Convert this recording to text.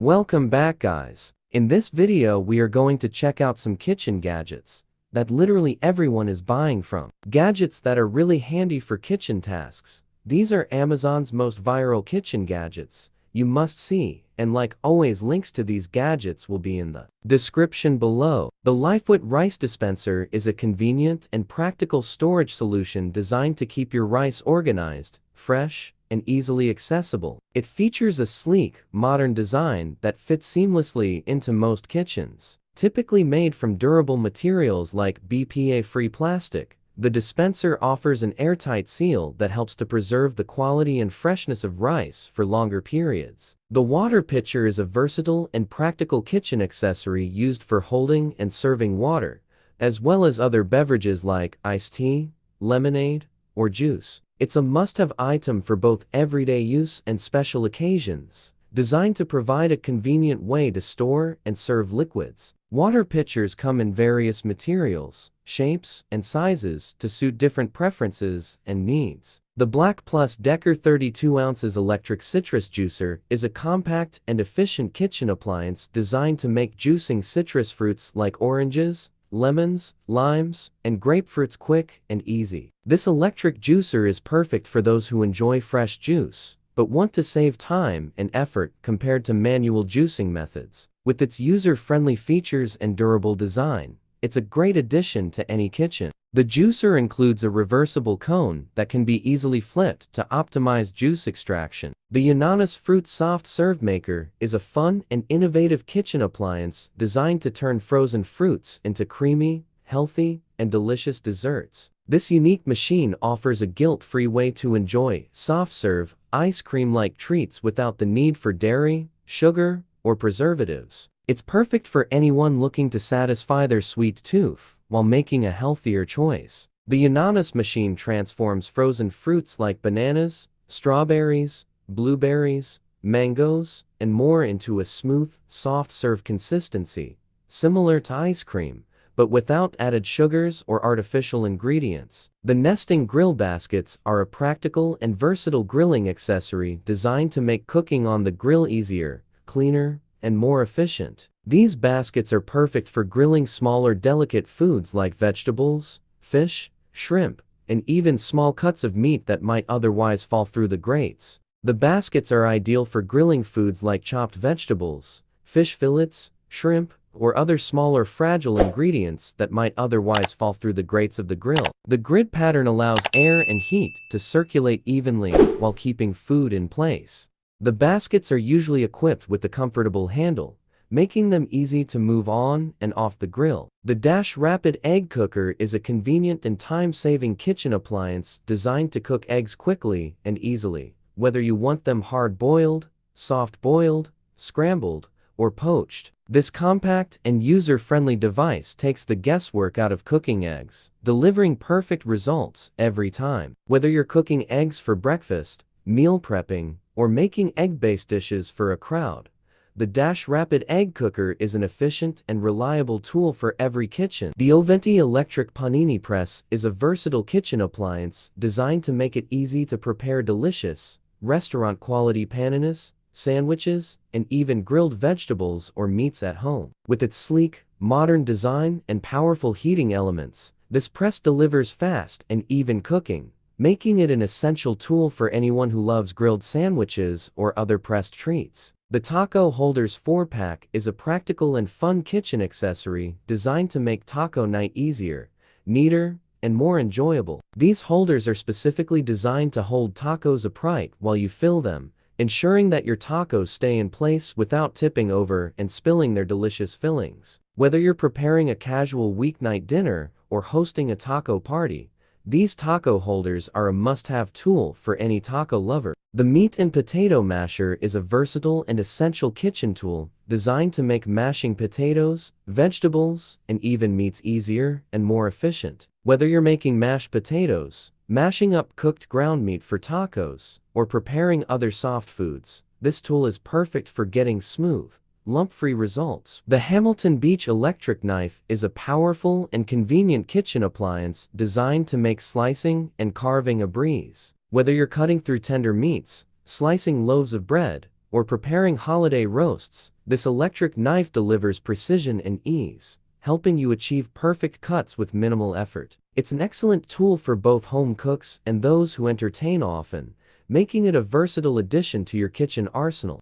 Welcome back, guys. In this video we are going to check out some kitchen gadgets that literally everyone is buying from. Gadgets that are really handy for kitchen tasks. These are Amazon's most viral kitchen gadgets you must see, and like always, links to these gadgets will be in the description below. The Lifewit rice dispenser is a convenient and practical storage solution designed to keep your rice organized, fresh, and easily accessible. It features a sleek, modern design that fits seamlessly into most kitchens. Typically made from durable materials like BPA-free plastic, the dispenser offers an airtight seal that helps to preserve the quality and freshness of rice for longer periods. The water pitcher is a versatile and practical kitchen accessory used for holding and serving water, as well as other beverages like iced tea, lemonade, or juice. It's a must-have item for both everyday use and special occasions, designed to provide a convenient way to store and serve liquids. Water pitchers come in various materials, shapes, and sizes to suit different preferences and needs. The BLACK+DECKER 32 ounces electric citrus juicer is a compact and efficient kitchen appliance designed to make juicing citrus fruits like oranges, lemons, limes, and grapefruits quick and easy. This electric juicer is perfect for those who enjoy fresh juice, but want to save time and effort compared to manual juicing methods. With its user-friendly features and durable design, it's a great addition to any kitchen. The juicer includes a reversible cone that can be easily flipped to optimize juice extraction. The Yonanas Fruit Soft Serve Maker is a fun and innovative kitchen appliance designed to turn frozen fruits into creamy, healthy, and delicious desserts. This unique machine offers a guilt-free way to enjoy soft-serve, ice cream-like treats without the need for dairy, sugar, or preservatives. It's perfect for anyone looking to satisfy their sweet tooth while making a healthier choice. The Yonanas machine transforms frozen fruits like bananas, strawberries, blueberries, mangoes, and more into a smooth, soft-serve consistency, similar to ice cream, but without added sugars or artificial ingredients. The nesting grill baskets are a practical and versatile grilling accessory designed to make cooking on the grill easier, cleaner, and more efficient. These baskets are perfect for grilling smaller delicate foods like vegetables, fish, shrimp, and even small cuts of meat that might otherwise fall through the grates. The baskets are ideal for grilling foods like chopped vegetables, fish fillets, shrimp, or other smaller fragile ingredients that might otherwise fall through the grates of the grill. The grid pattern allows air and heat to circulate evenly while keeping food in place. The baskets are usually equipped with a comfortable handle, making them easy to move on and off the grill. The Dash Rapid Egg Cooker is a convenient and time-saving kitchen appliance designed to cook eggs quickly and easily, whether you want them hard-boiled, soft-boiled, scrambled, or poached. This compact and user-friendly device takes the guesswork out of cooking eggs, delivering perfect results every time. Whether you're cooking eggs for breakfast, meal prepping, or making egg-based dishes for a crowd, the Dash Rapid Egg Cooker is an efficient and reliable tool for every kitchen. The OVENTE electric Panini press is a versatile kitchen appliance designed to make it easy to prepare delicious, restaurant-quality paninis, sandwiches, and even grilled vegetables or meats at home. With its sleek, modern design and powerful heating elements, this press delivers fast and even cooking, making it an essential tool for anyone who loves grilled sandwiches or other pressed treats. The Taco Holders 4-pack is a practical and fun kitchen accessory designed to make taco night easier, neater, and more enjoyable. These holders are specifically designed to hold tacos upright while you fill them, ensuring that your tacos stay in place without tipping over and spilling their delicious fillings. Whether you're preparing a casual weeknight dinner or hosting a taco party, these taco holders are a must-have tool for any taco lover. The Meat and Potato Masher is a versatile and essential kitchen tool designed to make mashing potatoes, vegetables, and even meats easier and more efficient. Whether you're making mashed potatoes, mashing up cooked ground meat for tacos, or preparing other soft foods, this tool is perfect for getting smooth, lump-free results. The Hamilton Beach electric knife is a powerful and convenient kitchen appliance designed to make slicing and carving a breeze. Whether you're cutting through tender meats, slicing loaves of bread, or preparing holiday roasts, this electric knife delivers precision and ease, helping you achieve perfect cuts with minimal effort. It's an excellent tool for both home cooks and those who entertain often, making it a versatile addition to your kitchen arsenal.